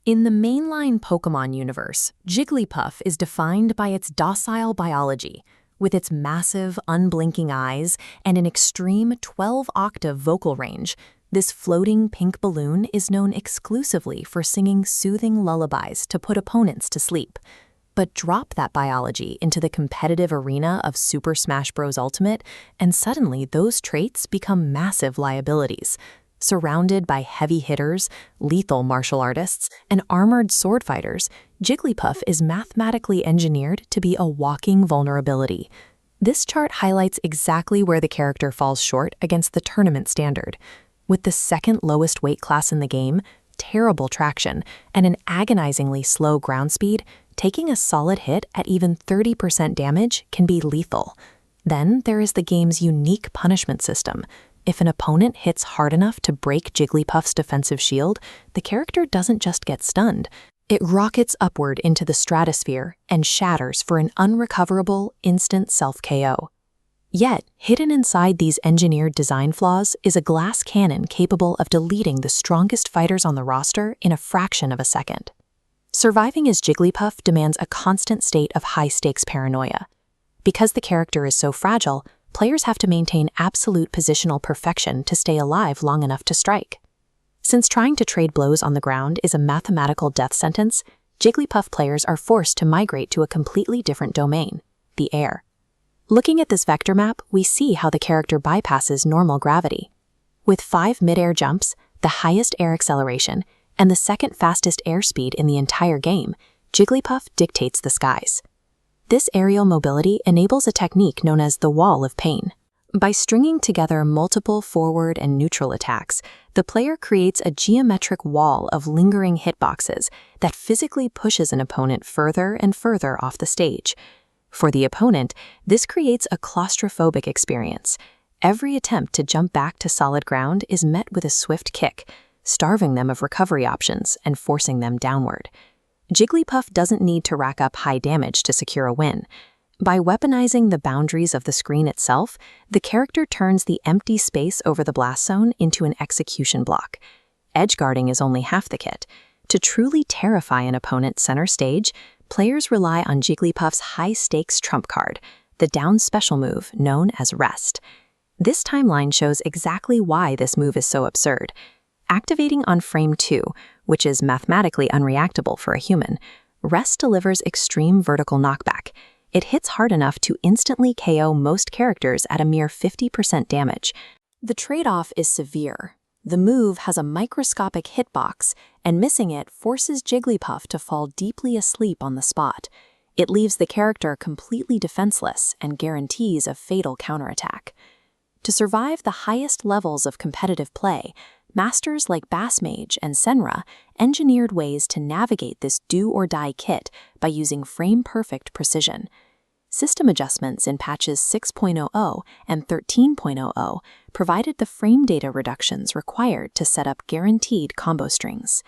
In the mainline Pokémon universe, Jigglypuff is defined by its docile biology. With its massive, unblinking eyes and an extreme 12-octave vocal range, this floating pink balloon is known exclusively for singing soothing lullabies to put opponents to sleep. But drop that biology into the competitive arena of Super Smash Bros. Ultimate, and suddenly those traits become massive liabilities. Surrounded by heavy hitters, lethal martial artists, and armored sword fighters, Jigglypuff is mathematically engineered to be a walking vulnerability. This chart highlights exactly where the character falls short against the tournament standard. With the second lowest weight class in the game, terrible traction, and an agonizingly slow ground speed, taking a solid hit at even 30% damage can be lethal. Then there is the game's unique punishment system. If an opponent hits hard enough to break Jigglypuff's defensive shield, the character doesn't just get stunned. It rockets upward into the stratosphere and shatters for an unrecoverable, instant self-KO. Yet, hidden inside these engineered design flaws is a glass cannon capable of deleting the strongest fighters on the roster in a fraction of a second. Surviving as Jigglypuff demands a constant state of high-stakes paranoia. Because the character is so fragile, players have to maintain absolute positional perfection to stay alive long enough to strike. Since trying to trade blows on the ground is a mathematical death sentence, Jigglypuff players are forced to migrate to a completely different domain, the air. Looking at this vector map, we see how the character bypasses normal gravity. With 5 mid-air jumps, the highest air acceleration, and the second fastest airspeed in the entire game, Jigglypuff dictates the skies. This aerial mobility enables a technique known as the wall of pain. By stringing together multiple forward and neutral attacks, the player creates a geometric wall of lingering hitboxes that physically pushes an opponent further and further off the stage. For the opponent, this creates a claustrophobic experience. Every attempt to jump back to solid ground is met with a swift kick, starving them of recovery options and forcing them downward. Jigglypuff doesn't need to rack up high damage to secure a win. By weaponizing the boundaries of the screen itself, the character turns the empty space over the blast zone into an execution block. Edgeguarding is only half the kit. To truly terrify an opponent center stage, players rely on Jigglypuff's high-stakes trump card, the down special move known as Rest. This timeline shows exactly why this move is so absurd. Activating on frame 2, which is mathematically unreactable for a human, Rest delivers extreme vertical knockback. It hits hard enough to instantly KO most characters at a mere 50% damage. The trade-off is severe. The move has a microscopic hitbox, and missing it forces Jigglypuff to fall deeply asleep on the spot. It leaves the character completely defenseless and guarantees a fatal counterattack. To survive the highest levels of competitive play, masters like Bassmage and Senra engineered ways to navigate this do-or-die kit by using frame-perfect precision. System adjustments in patches 6.00 and 13.00 provided the frame data reductions required to set up guaranteed combo strings.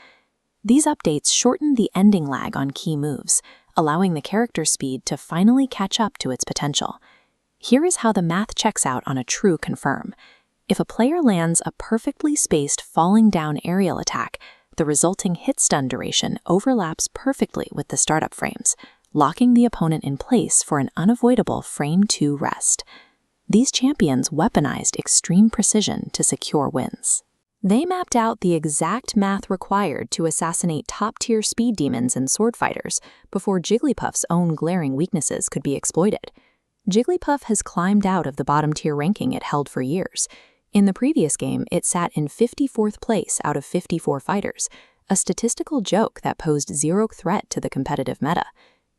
These updates shortened the ending lag on key moves, allowing the character's speed to finally catch up to its potential. Here is how the math checks out on a true confirm. If a player lands a perfectly spaced falling down aerial attack, the resulting hit stun duration overlaps perfectly with the startup frames, locking the opponent in place for an unavoidable frame 2 rest. These champions weaponized extreme precision to secure wins. They mapped out the exact math required to assassinate top-tier speed demons and sword fighters before Jigglypuff's own glaring weaknesses could be exploited. Jigglypuff has climbed out of the bottom-tier ranking it held for years. In the previous game, it sat in 54th place out of 54 fighters, a statistical joke that posed zero threat to the competitive meta.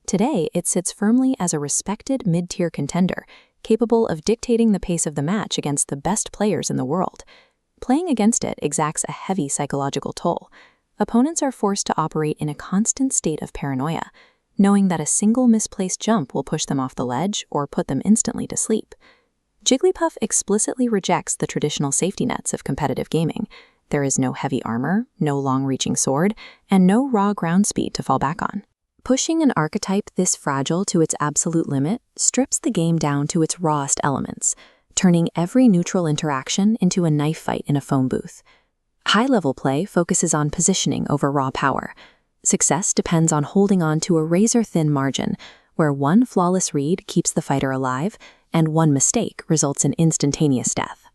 Today, it sits firmly as a respected mid-tier contender, capable of dictating the pace of the match against the best players in the world. Playing against it exacts a heavy psychological toll. Opponents are forced to operate in a constant state of paranoia, knowing that a single misplaced jump will push them off the ledge or put them instantly to sleep. Jigglypuff explicitly rejects the traditional safety nets of competitive gaming. There is no heavy armor, no long-reaching sword, and no raw ground speed to fall back on. Pushing an archetype this fragile to its absolute limit strips the game down to its rawest elements, turning every neutral interaction into a knife fight in a phone booth. High-level play focuses on positioning over raw power. Success depends on holding on to a razor-thin margin, where one flawless read keeps the fighter alive, and one mistake results in instantaneous death.